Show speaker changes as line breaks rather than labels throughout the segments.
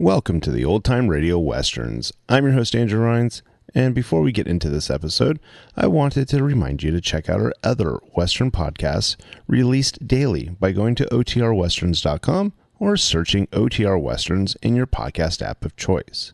Welcome to the Old Time Radio Westerns. I'm your host, Andrew Rhines, and before we get into this episode, I wanted to remind you to check out our other Western podcasts released daily by going to otrwesterns.com or searching OTR Westerns in your podcast app of choice.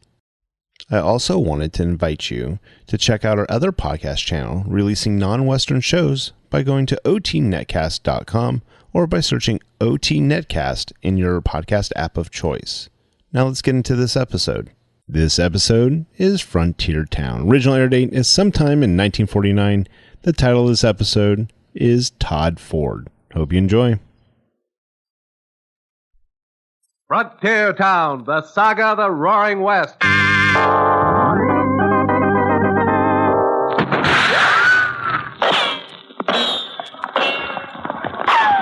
I also wanted to invite you to check out our other podcast channel releasing non-Western shows by going to otnetcast.com or by searching OT Netcast in your podcast app of choice. Now let's get into this episode. This episode is Frontier Town. Original air date is sometime in 1949. The title of this episode is Todd Ford. Hope you enjoy.
Frontier Town, the saga of the Roaring West.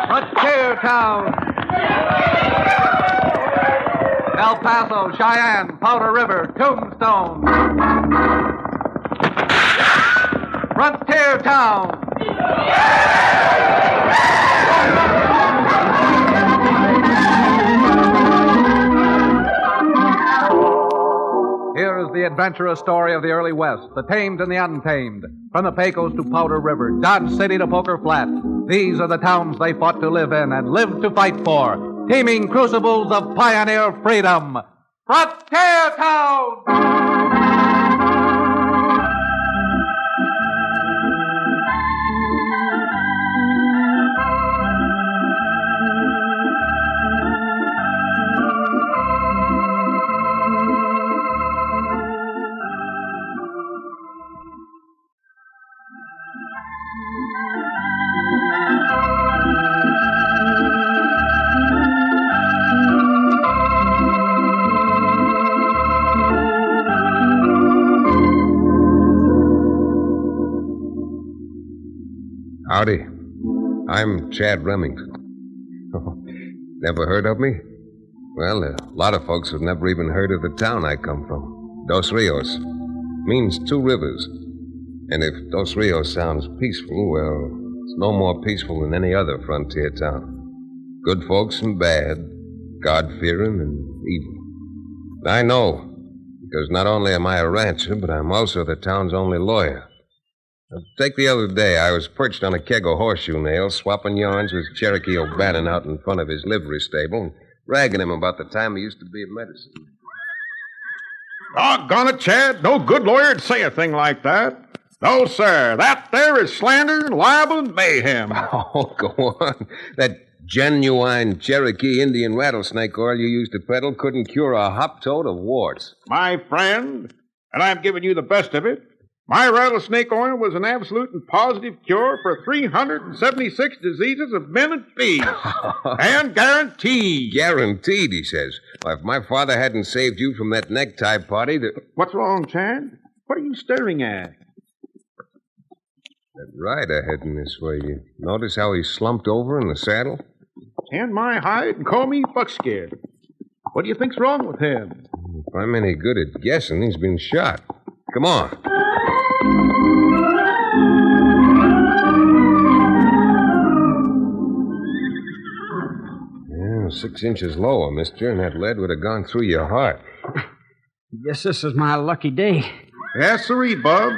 Frontier Town. El Paso, Cheyenne, Powder River, Tombstone. Frontier Town. Here is the adventurous story of the early West, the tamed and the untamed. From the Pecos to Powder River, Dodge City to Poker Flat. These are the towns they fought to live in and lived to fight for. Teeming crucibles of pioneer freedom. Frontier Town!
Howdy. I'm Chad Remington. Never heard of me? Well, a lot of folks have never even heard of the town I come from. Dos Rios. Means two rivers. And if Dos Rios sounds peaceful, well, it's no more peaceful than any other frontier town. Good folks and bad, God-fearing and evil. I know, because not only am I a rancher, but I'm also the town's only lawyer. Take the other day, I was perched on a keg of horseshoe nails, swapping yarns with Cherokee O'Bannon out in front of his livery stable, and ragging him about the time he used to be at medicine.
Doggone it, Chad. No good lawyer'd say a thing like that. No, sir. That there is slander, libel, and mayhem.
Oh, go on. That genuine Cherokee Indian rattlesnake oil you used to peddle couldn't cure a hop-toad of warts.
My friend, and I'm giving you the best of it, my rattlesnake oil was an absolute and positive cure for 376 diseases of men and bees. And guaranteed.
Guaranteed, he says. Well, if my father hadn't saved you from that necktie party,
What's wrong, Chad? What are you staring at?
That rider heading this way, you notice how he slumped over in the saddle?
Tan my hide and call me buckskin. What do you think's wrong with him?
If I'm any good at guessing, he's been shot. Come on. Yeah, 6 inches lower, mister, and that lead would have gone through your heart.
Guess this is my lucky day.
Yes, sirree, Bub.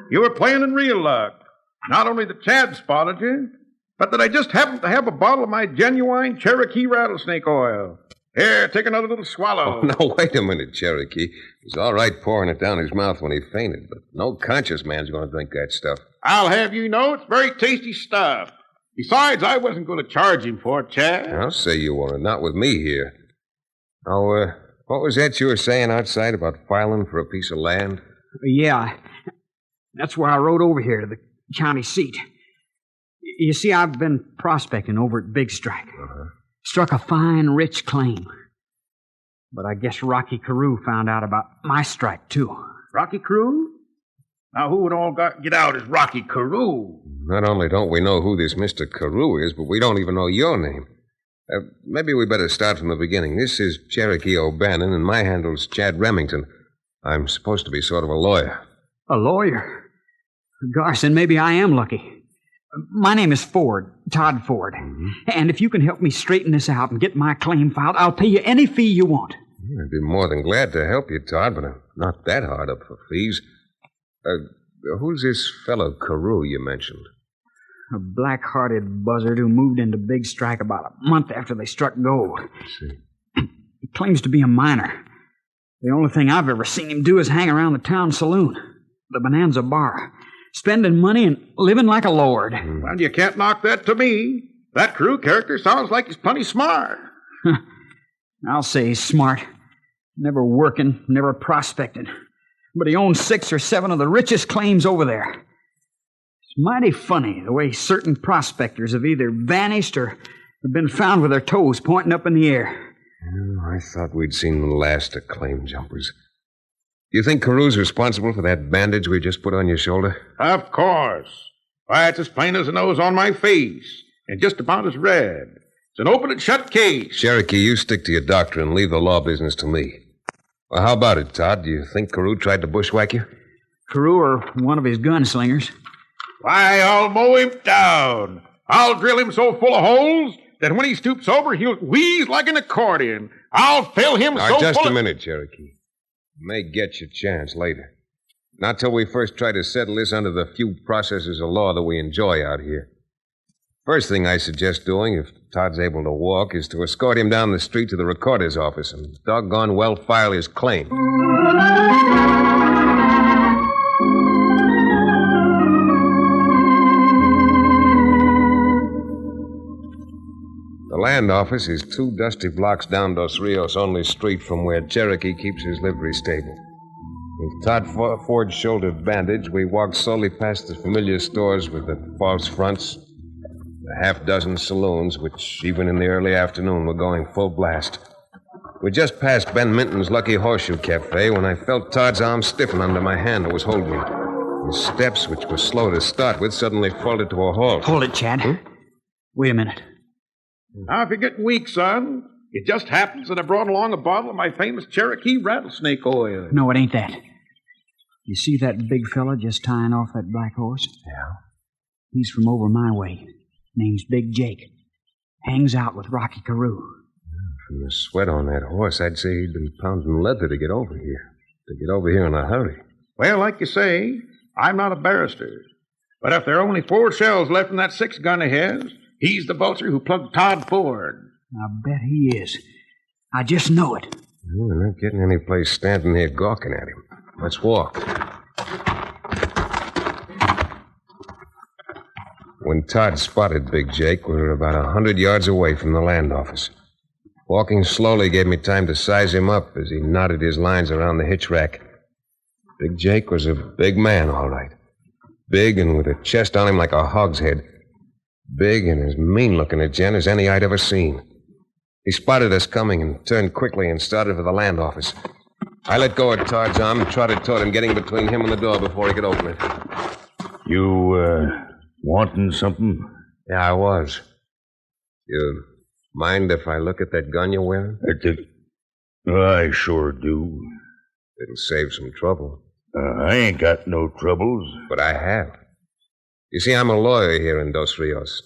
You were playing in real luck. Not only that Chad spotted you, but that I just happened to have a bottle of my genuine Cherokee rattlesnake oil. Here, take another little swallow.
Oh, no, wait a minute, Cherokee. It was all right pouring it down his mouth when he fainted, but no conscious man's going to drink that stuff.
I'll have you know it's very tasty stuff. Besides, I wasn't going to charge him for it, Chad.
I'll say you weren't. Not with me here. Now, what was that you were saying outside about filing for a piece of land?
Yeah, that's why I rode over here to the county seat. You see, I've been prospecting over at Big Strike. Struck a fine, rich claim. But I guess Rocky Carew found out about my strike, too.
Rocky Carew? Now, who would all get out as Rocky Carew?
Not only don't we know who this Mr. Carew is, but we don't even know your name. Maybe we better start from the beginning. This is Cherokee O'Bannon, and my handle's Chad Remington. I'm supposed to be sort of a lawyer.
A lawyer? Gosh, then maybe I am lucky. My name is Ford, Todd Ford. Mm-hmm. And if you can help me straighten this out and get my claim filed, I'll pay you any fee you want.
I'd be more than glad to help you, Todd, but I'm not that hard up for fees. Who's this fellow Carew you mentioned?
A black-hearted buzzard who moved into Big Strike about a month after they struck gold.
I see.
He claims to be a miner. The only thing I've ever seen him do is hang around the town saloon, the Bonanza Bar, spending money and living like a lord.
Well, you can't knock that to me. That Carew character sounds like he's plenty smart.
I'll say he's smart. Never working, never prospecting. But he owns 6 or 7 of the richest claims over there. It's mighty funny the way certain prospectors have either vanished or have been found with their toes pointing up in the air.
I thought we'd seen the last of claim jumpers. Do you think Carew's responsible for that bandage we just put on your shoulder?
Of course. Why, it's as plain as the nose on my face, and just about as red. It's an open and shut case.
Cherokee, you stick to your doctor and leave the law business to me. Well, how about it, Todd? Do you think Carew tried to bushwhack you?
Carew or one of his gunslingers.
Why, I'll mow him down. I'll drill him so full of holes that when he stoops over, he'll wheeze like an accordion. I'll fill him
Now,
so
just
full
a minute, Cherokee. You may get your chance later. Not till we first try to settle this under the few processes of law that we enjoy out here. First thing I suggest doing, if Todd's able to walk, is to escort him down the street to the recorder's office and doggone well file his claim. The land office is 2 dusty blocks down Dos Rios' only street from where Cherokee keeps his livery stable. With Todd Ford's shoulder bandage, we walked slowly past the familiar stores with the false fronts, a half-dozen saloons, which even in the early afternoon were going full blast. We just passed Ben Minton's Lucky Horseshoe Cafe when I felt Todd's arm stiffen under my hand that was holding me. His steps, which were slow to start with, suddenly faltered to a halt.
Hold it, Chad. Wait a minute.
Now, if you're getting weak, son, it just happens that I brought along a bottle of my famous Cherokee rattlesnake oil.
No, it ain't that. You see that big fella just tying off that black horse?
Yeah?
He's from over my way. Name's Big Jake. Hangs out with Rocky Carew.
From the sweat on that horse, I'd say he'd been pounding leather to get over here. To get over here in a hurry.
Well, like you say, I'm not a barrister. But if there are only 4 shells left in that 6-gun of his, he's the vulture who plugged Todd Ford.
I bet he is. I just know it.
We're not getting any place standing here gawking at him. Let's walk. When Todd spotted Big Jake, we were about 100 yards away from the land office. Walking slowly gave me time to size him up as he knotted his lines around the hitch rack. Big Jake was a big man, all right. Big and with a chest on him like a hogshead. Big and as mean-looking a gent as any I'd ever seen. He spotted us coming and turned quickly and started for the land office. I let go of Todd's arm and trotted toward him, getting between him and the door before he could open it.
You, wanting something?
Yeah, I was. You mind if I look at that gun you're wearing?
I sure do.
It'll save some trouble.
I ain't got no troubles.
But I have. You see, I'm a lawyer here in Dos Rios.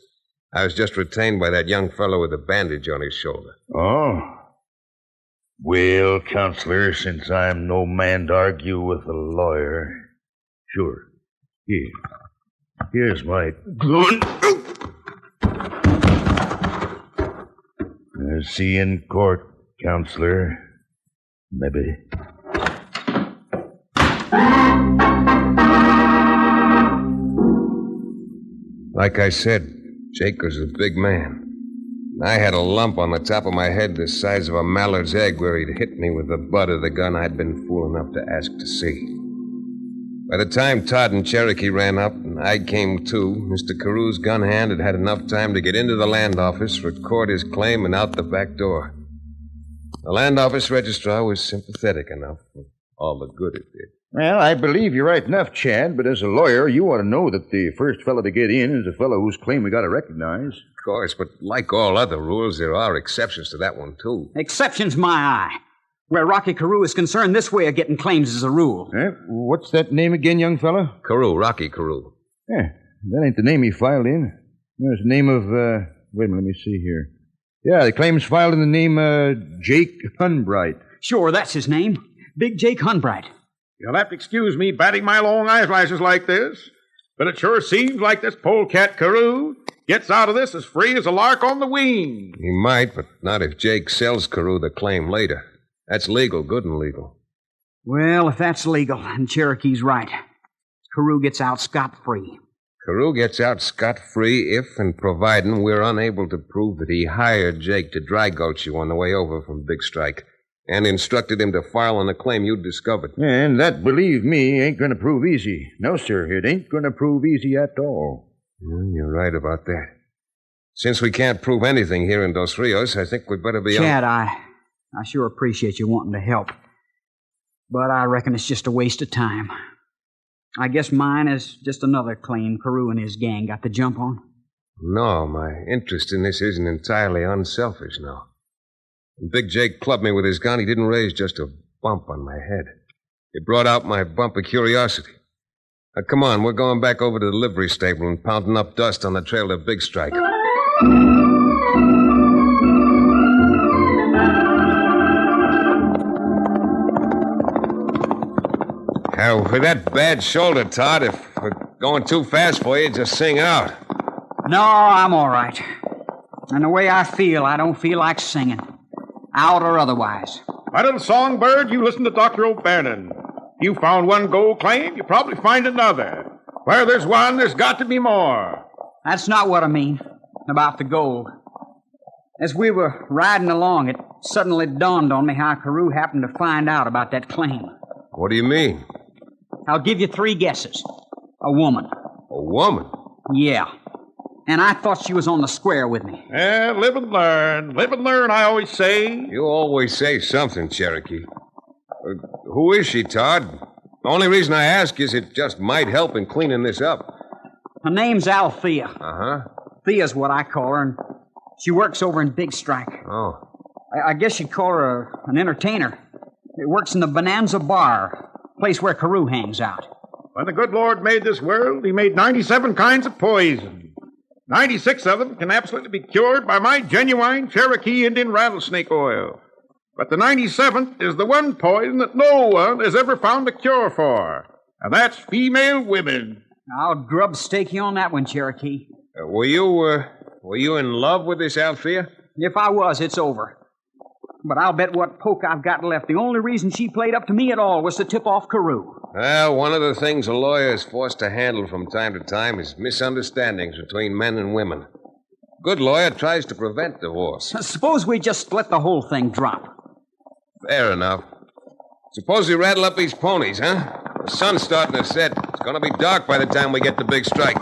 I was just retained by that young fellow with the bandage on his shoulder.
Oh? Well, counselor, since I'm no man to argue with a lawyer, sure. Here's my gun. See you in court, counselor. Maybe.
Like I said, Jake was a big man. I had a lump on the top of my head the size of a mallard's egg where he'd hit me with the butt of the gun I'd been fool enough to ask to see. By the time Todd and Cherokee ran up and I came to, Mr. Carew's gun hand had had enough time to get into the land office, record his claim, and out the back door. The land office registrar was sympathetic enough for all the good it did.
Well, I believe you're right enough, Chad, but as a lawyer, you ought to know that the first fellow to get in is a fellow whose claim we got to recognize.
Of course, but like all other rules, there are exceptions to that one, too.
Exception's my eye. Where Rocky Carew is concerned, this way of getting claims is a rule.
What's that name again, young fella?
Carew, Rocky Carew.
That ain't the name he filed in. There's the name of, wait a minute, let me see here. Yeah, the claim's filed in the name, Jake Hunbright.
Sure, that's his name. Big Jake Hunbright.
You'll have to excuse me batting my long eyelashes like this, but it sure seems like this polecat Carew gets out of this as free as a lark on the wing.
He might, but not if Jake sells Carew the claim later. That's legal, good and legal.
Well, if that's legal, and Cherokee's right, Carew gets out scot-free.
Carew gets out scot-free if and providing we're unable to prove that he hired Jake to dry gulch you on the way over from Big Strike and instructed him to file on the claim you'd discovered.
And that, believe me, ain't going to prove easy. No, sir, it ain't going to prove easy at all.
You're right about that. Since we can't prove anything here in Dos Rios, I think we'd better be
Chad, I sure appreciate you wanting to help. But I reckon it's just a waste of time. I guess mine is just another claim Carew and his gang got the jump on.
No, my interest in this isn't entirely unselfish now. When Big Jake clubbed me with his gun, he didn't raise just a bump on my head. It brought out my bump of curiosity. Now, come on, we're going back over to the livery stable and pounding up dust on the trail to Big Strike. Now, with that bad shoulder, Todd, if we're going too fast for you, just sing out.
No, I'm all right. And the way I feel, I don't feel like singing. Out or otherwise.
My little songbird, you listen to Dr. O'Bannon. You found one gold claim, you probably find another. Where there's one, there's got to be more.
That's not what I mean about the gold. As we were riding along, it suddenly dawned on me how Carew happened to find out about that claim.
What do you mean?
I'll give you 3 guesses. A woman.
A woman?
Yeah. And I thought she was on the square with me.
Live and learn. Live and learn, I always say.
You always say something, Cherokee. Who is she, Todd? The only reason I ask is it just might help in cleaning this up.
Her name's Althea.
Uh-huh.
Thea's what I call her, and she works over in Big Strike.
Oh.
I guess you'd call her an entertainer. It works in the Bonanza Bar, place where Carew hangs out.
When the good Lord made this world, he made 97 kinds of poison. 96 of them can absolutely be cured by my genuine Cherokee Indian rattlesnake oil. But the 97th is the one poison that no one has ever found a cure for. And that's female women.
I'll grub stake you on that one, Cherokee.
Were you in love with this Althea?
If I was, it's over. But I'll bet what poke I've got left, the only reason she played up to me at all was to tip off Carew.
Well, one of the things a lawyer is forced to handle from time to time is misunderstandings between men and women. A good lawyer tries to prevent divorce.
Suppose we just let the whole thing drop.
Fair enough. Suppose we rattle up these ponies, huh? The sun's starting to set. It's going to be dark by the time we get to Big Strike.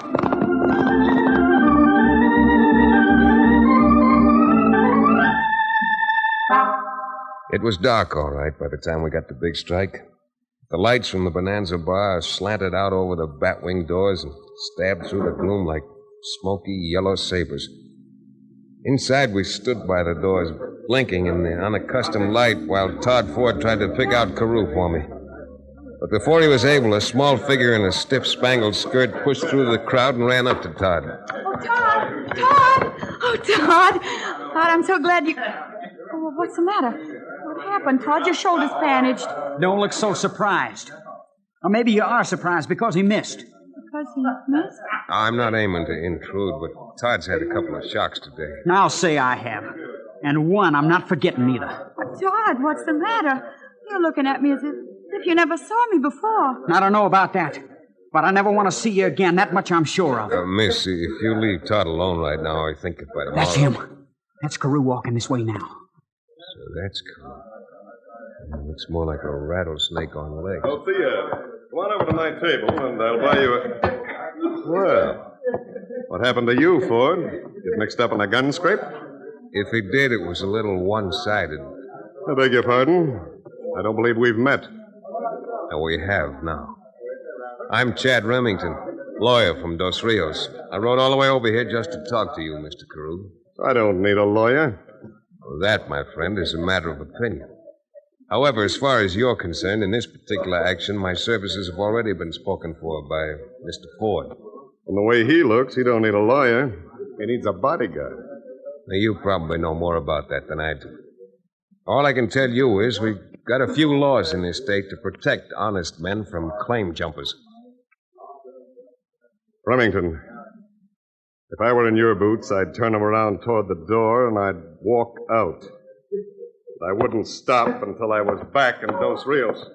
It was dark, all right, by the time we got to Big Strike. The lights from the Bonanza Bar slanted out over the batwing doors and stabbed through the gloom like smoky yellow sabers. Inside, we stood by the doors, blinking in the unaccustomed light while Todd Ford tried to pick out Carew for me. But before he was able, a small figure in a stiff spangled skirt pushed through the crowd and ran up to Todd.
Oh, Todd! Todd! Oh, Todd! Todd, I'm so glad you... Oh, what's the matter? What happened, Todd? Your shoulder's bandaged.
Don't look so surprised. Or maybe you are surprised because he missed.
Because he missed?
I'm not aiming to intrude, but Todd's had a couple of shocks today.
I'll say I have. And one I'm not forgetting either.
Todd, what's the matter? You're looking at me as if you never saw me before.
I don't know about that, but I never want to see you again. That much I'm sure of.
Miss, if you leave Todd alone right now, I think if by tomorrow...
That's him. That's Carew walking this way now.
So that's cool. Looks more like a rattlesnake on legs.
Althea, come on over to my table, and I'll buy you a... Well, what happened to you, Ford? Get mixed up in a gun scrape?
If he did, it was a little one-sided.
I beg your pardon. I don't believe we've met.
And we have now. I'm Chad Remington, lawyer from Dos Rios. I rode all the way over here just to talk to you, Mr. Carew.
I don't need a lawyer.
Well, that, my friend, is a matter of opinion. However, as far as you're concerned, in this particular action, my services have already been spoken for by Mr. Ford.
From the way he looks, he don't need a lawyer. He needs a bodyguard.
Now, you probably know more about that than I do. All I can tell you is we've got a few laws in this state to protect honest men from claim jumpers.
Remington, if I were in your boots, I'd turn them around toward the door and I'd walk out. I wouldn't stop until I was back in Dos Rios.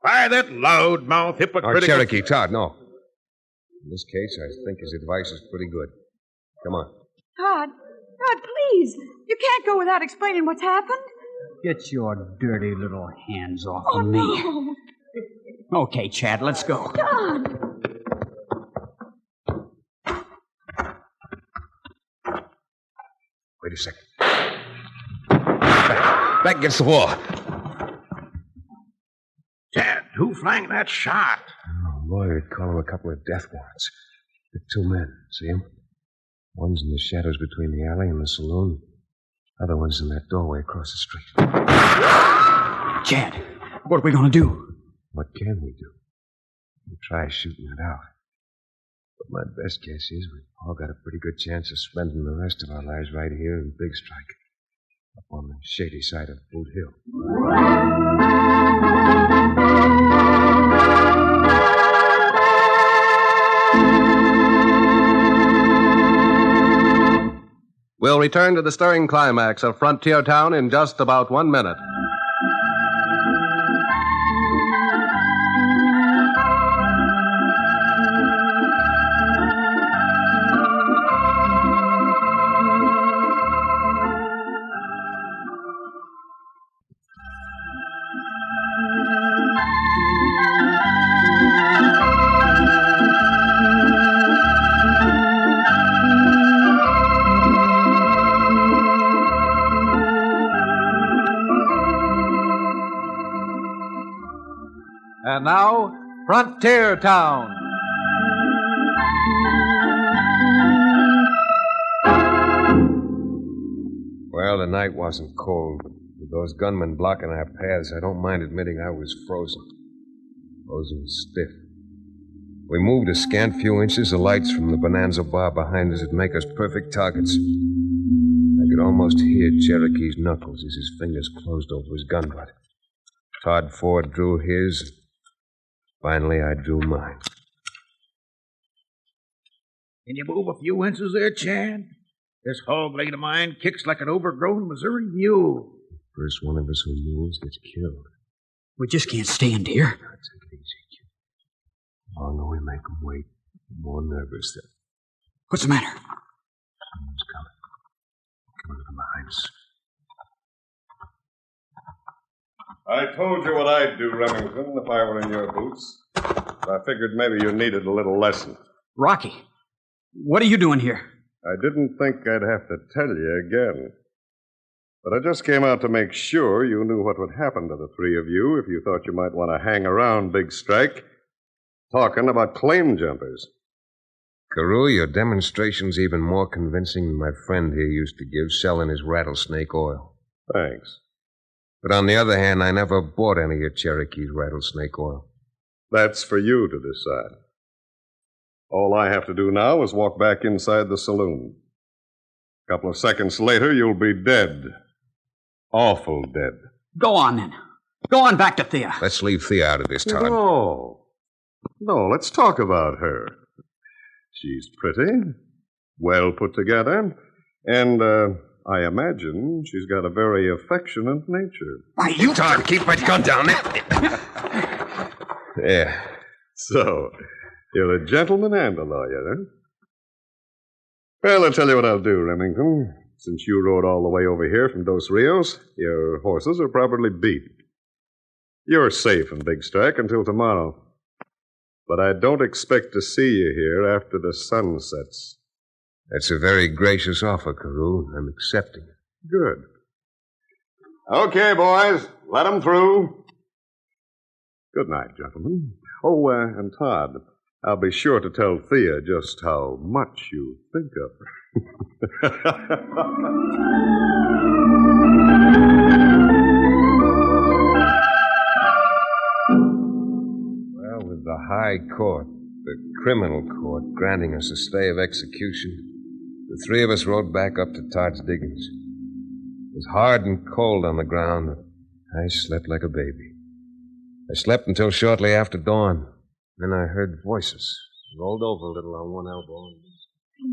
By that loudmouth, hypocritical...
Cherokee, Todd, no. In this case, I think his advice is pretty good. Come on.
Todd, please. You can't go without explaining what's happened.
Get your dirty little hands off of me.
No.
Okay, Chad, let's go.
Todd.
Wait a second. Back against the wall.
Chad, who flanged that shot?
Oh, lawyer'd call him a couple of death warrants. The two men, see him? One's in the shadows between the alley and the saloon. Other one's in that doorway across the street.
Chad, what are we going to do?
What can we do? We'll try shooting it out. But my best guess is we've all got a pretty good chance of spending the rest of our lives right here in Big Strike, up on the shady side of Boot Hill.
We'll return to the stirring climax of Frontier Town in just about 1 minute. And now, Frontier Town.
Well, the night wasn't cold, but with those gunmen blocking our paths, I don't mind admitting I was frozen. Frozen stiff. We moved a scant few inches, the lights from the Bonanza bar behind us would make us perfect targets. I could almost hear Cherokee's knuckles as his fingers closed over his gun butt. Todd Ford drew his. Finally, I drew mine.
Can you move a few inches there, Chad? This hog leg of mine kicks like an overgrown Missouri mule.
First one of us who moves gets killed.
We just can't stand here.
Now, take it easy, kid. The longer we make them wait, the more nervous they're.
What's the matter?
Someone's coming. Coming from behind us.
I told you what I'd do, Remington, if I were in your boots. I figured maybe you needed a little lesson.
Rocky, what are you doing here?
I didn't think I'd have to tell you again. But I just came out to make sure you knew what would happen to the three of you if you thought you might want to hang around Big Strike talking about claim jumpers.
Carew, your demonstration's even more convincing than my friend here used to give selling his rattlesnake oil.
Thanks.
But on the other hand, I never bought any of Cherokee's rattlesnake oil.
That's for you to decide. All I have to do now is walk back inside the saloon. A couple of seconds later, you'll be dead. Awful dead.
Go on, then. Go on back to Thea.
Let's leave Thea out of this, Todd.
No, let's talk about her. She's pretty, well put together, and, I imagine she's got a very affectionate nature.
Why, you, Todd, keep that gun down there. Yeah.
So, you're a gentleman and a lawyer, huh? Well, I'll tell you what I'll do, Remington. Since you rode all the way over here from Dos Rios, your horses are probably beat. You're safe in Big Strike until tomorrow. But I don't expect to see you here after the sun sets.
That's a very gracious offer, Carew. I'm accepting it.
Good. Okay, boys, let 'em through. Good night, gentlemen. Oh, and Todd, I'll be sure to tell Thea just how much you think of her.
Well, with the High Court, the criminal court, granting us a stay of execution, the three of us rode back up to Todd's diggings. was hard and cold on the ground. I slept like a baby. I slept until shortly after dawn. Then I heard voices. Rolled over a little on one elbow.
I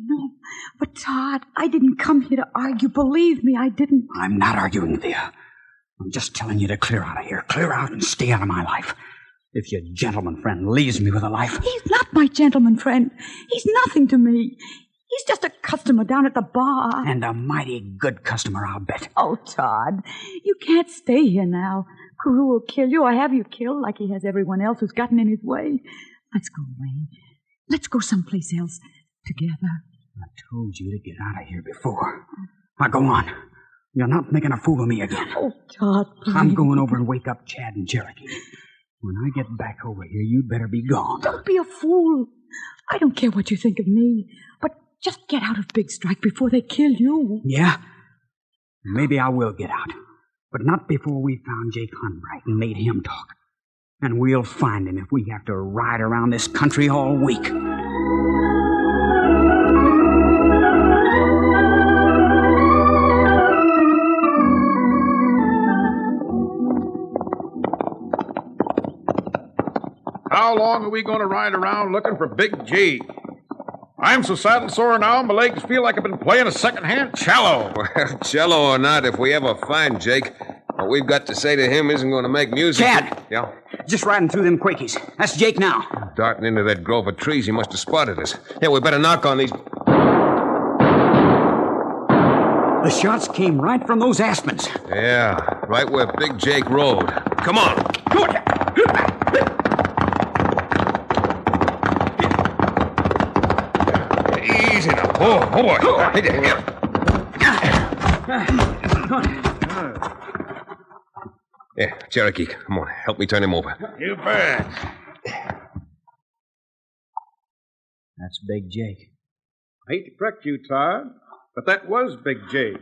know. But, Todd, I didn't come here to argue. Believe me, I didn't.
I'm not arguing with you. I'm just telling you to clear out of here. Clear out and stay out of my life. If your gentleman friend leaves me with a life...
He's not my gentleman friend. He's nothing to me. He's just a customer down at the bar.
And a mighty good customer, I'll bet.
Oh, Todd, you can't stay here now. Carew will kill you or have you killed like he has everyone else who's gotten in his way. Let's go away. Let's go someplace else together.
I told you to get out of here before. Now, go on. You're not making a fool of me again.
Oh, Todd, please.
I'm going over and wake up Chad and Cherokee. When I get back over here, you'd better be gone.
Don't be a fool. I don't care what you think of me, but just get out of Big Strike before they kill you.
Yeah? Maybe I will get out. But not before we found Jake Hunbright and made him talk. And we'll find him if we have to ride around this country all week.
How long are we going to ride around looking for Big Jake? I'm so saddle sore now, my legs feel like I've been playing a second-hand cello.
Well, cello or not, if we ever find Jake, what we've got to say to him isn't going to make music.
Chad!
Yeah?
Just riding through them quickies. That's Jake now.
Darting into that grove of trees, he must have spotted us. Yeah, we better knock on these...
The shots came right from those aspens.
Yeah, right where Big Jake rode. Come on.
Go on.
Easy now. Oh boy. Hey there. Yeah, Cherokee, come on. Help me turn him over.
You bet.
That's Big Jake.
I hate to correct you, Todd, but that was Big Jake.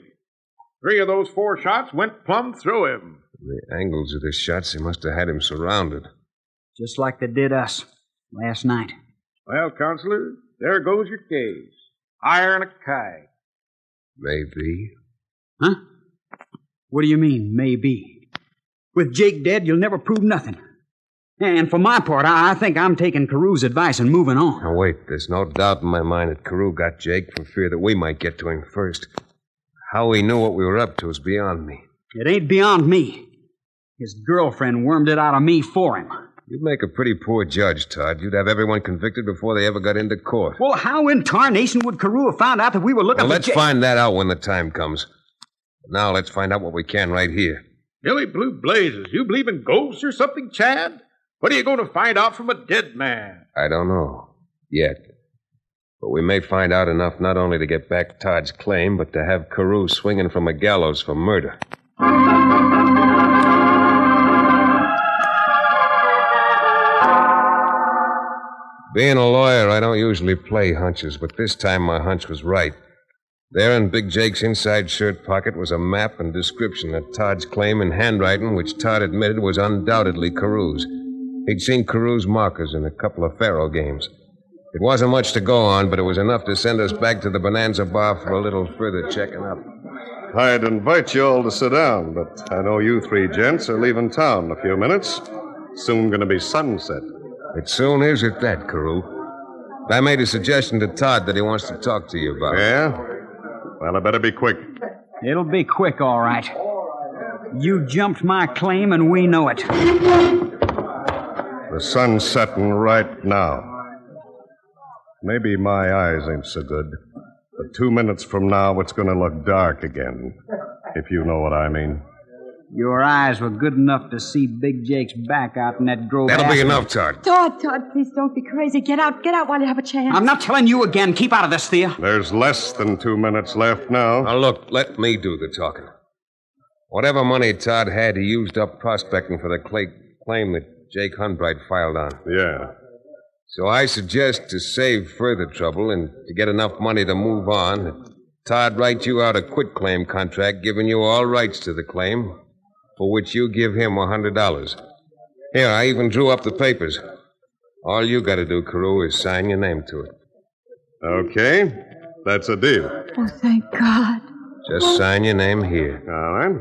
3 of those 4 shots went plumb through him.
The angles of the shots, they must have had him surrounded.
Just like they did us last night.
Well, Counselor, there goes your case. Iron a kite.
Maybe.
Huh? What do you mean, maybe? With Jake dead, you'll never prove nothing. And for my part, I think I'm taking Carew's advice and moving on.
Now, wait. There's no doubt in my mind that Carew got Jake for fear that we might get to him first. How he knew what we were up to is beyond me.
It ain't beyond me. His girlfriend wormed it out of me for him.
You'd make a pretty poor judge, Todd. You'd have everyone convicted before they ever got into court.
Well, how in tarnation would Carew have found out that we were looking
Well,
for
let's find that out when the time comes. Now, let's find out what we can right here.
Billy Blue Blazes, you believe in ghosts or something, Chad? What are you going to find out from a dead man?
I don't know. Yet. But we may find out enough not only to get back Todd's claim, but to have Carew swinging from a gallows for murder. Being a lawyer, I don't usually play hunches, but this time my hunch was right. There in Big Jake's inside shirt pocket was a map and description of Todd's claim in handwriting, which Todd admitted was undoubtedly Carew's. He'd seen Carew's markers in a couple of faro games. It wasn't much to go on, but it was enough to send us back to the Bonanza Bar for a little further checking up.
I'd invite you all to sit down, but I know you 3 gents are leaving town in a few minutes. Soon going to be sunset.
It soon is at that, Carew. I made a suggestion to Todd that he wants to talk to you about.
Yeah? Well, I better be quick.
It'll be quick, all right. You jumped my claim, and we know it.
The sun's setting right now. Maybe my eyes ain't so good, but 2 minutes from now it's going to look dark again, if you know what I mean.
Your eyes were good enough to see Big Jake's back out in that grove.
That'll be enough, Todd.
Todd, please don't be crazy. Get out while you have a chance.
I'm not telling you again. Keep out of this, Thea.
There's less than 2 minutes left now.
Now, look, let me do the talking. Whatever money Todd had, he used up prospecting for the claim that Jake Hunbright filed on.
Yeah.
So I suggest to save further trouble and to get enough money to move on, that Todd write you out a quitclaim contract giving you all rights to the claim, for which you give him $100. Here, I even drew up the papers. All you got to do, Carew, is sign your name to it.
Okay. That's a deal.
Oh, thank God.
Just sign your name here.
All right.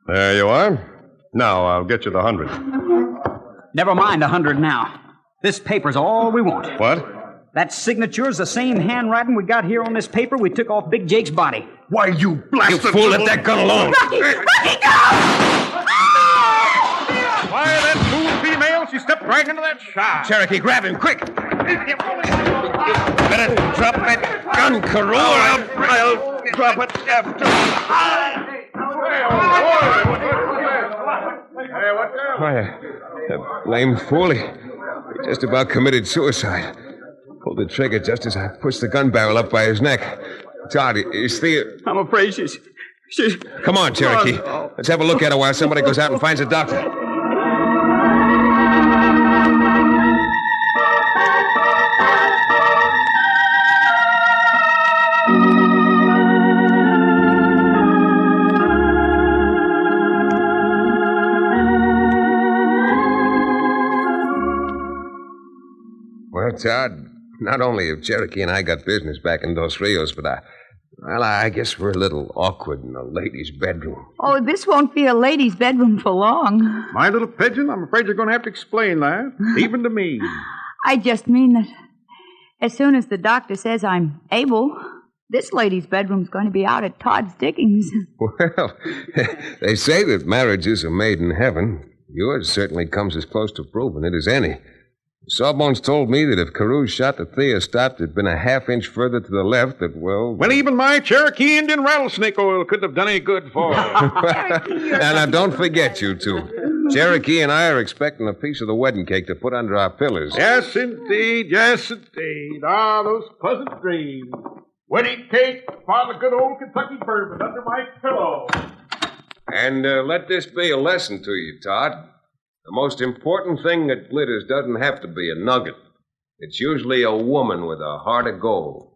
There you are. Now I'll get you the 100.
Never mind 100 now. This paper's all we want.
What?
That signature's the same handwriting we got here on this paper we took off Big Jake's body.
Why, you blasted
You fool, let that gun alone.
Rocky, go!
Why, that fool female, she stepped right into that shot.
Cherokee, grab him, quick. Better drop that gun, Carew, or I'll drop it after. Why, that lame fool, he just about committed suicide. Pulled the trigger just as I pushed the gun barrel up by his neck. Todd, is Thea...
I'm afraid she's...
Come on, Cherokee. Let's have a look at her while somebody goes out and finds a doctor. Well, Todd, not only have Cherokee and I got business back in Dos Rios, but I guess we're a little awkward in a lady's bedroom.
Oh, this won't be a lady's bedroom for long.
My little pigeon, I'm afraid you're going to have to explain that, even to me.
I just mean that as soon as the doctor says I'm able, this lady's bedroom's going to be out at Todd's diggings.
Well, they say that marriage is a maiden heaven. Yours certainly comes as close to proving it as any. Sawbones told me that if Carew's shot that Thea stopped had been a half-inch further to the left, that, well...
Well, even my Cherokee Indian rattlesnake oil couldn't have done any good for her.
Now, don't forget, you two. Cherokee and I are expecting a piece of the wedding cake to put under our pillars.
Yes, indeed. Yes, indeed. Ah, those pleasant dreams. Wedding cake, bottle of good old Kentucky bourbon under my pillow.
And let this be a lesson to you, Todd. The most important thing that glitters doesn't have to be a nugget. It's usually a woman with a heart of gold.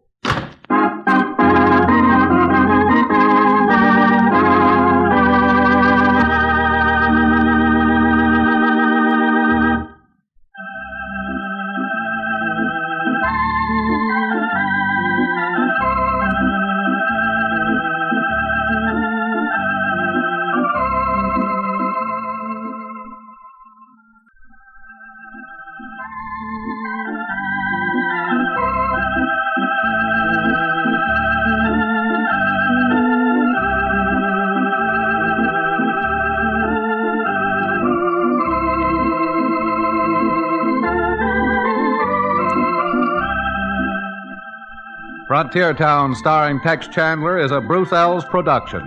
Frontier Town, starring Tex Chandler, is a Bruce Ells production.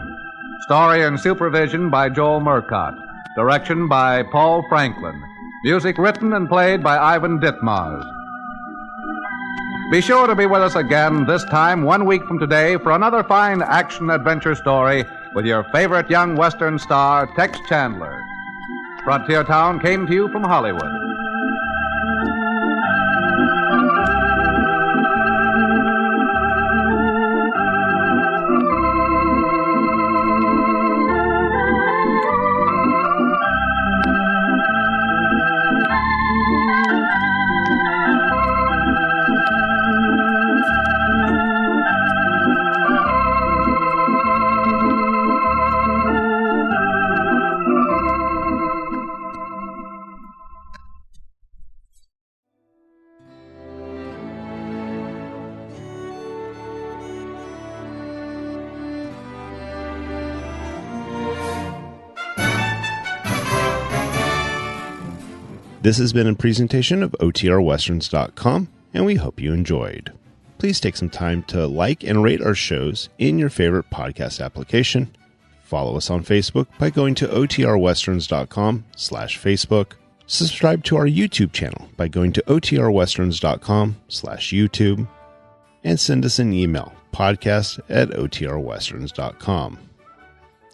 Story and supervision by Joel Murcott. Direction by Paul Franklin. Music written and played by Ivan Ditmars. Be sure to be with us again this time 1 week from today for another fine action-adventure story with your favorite young Western star, Tex Chandler. Frontier Town came to you from Hollywood.
This has been a presentation of OTRWesterns.com, and we hope you enjoyed. Please take some time to like and rate our shows in your favorite podcast application. Follow us on Facebook by going to OTRWesterns.com/Facebook. Subscribe to our YouTube channel by going to OTRWesterns.com/YouTube. And send us an email, podcast@OTRWesterns.com.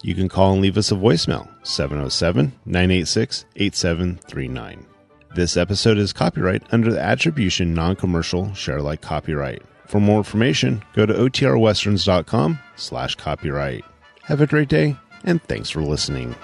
You can call and leave us a voicemail, 707-986-8739. This episode is copyright under the Attribution Non-Commercial Share-alike copyright. For more information, go to OTRWesterns.com/copyright. Have a great day, and thanks for listening.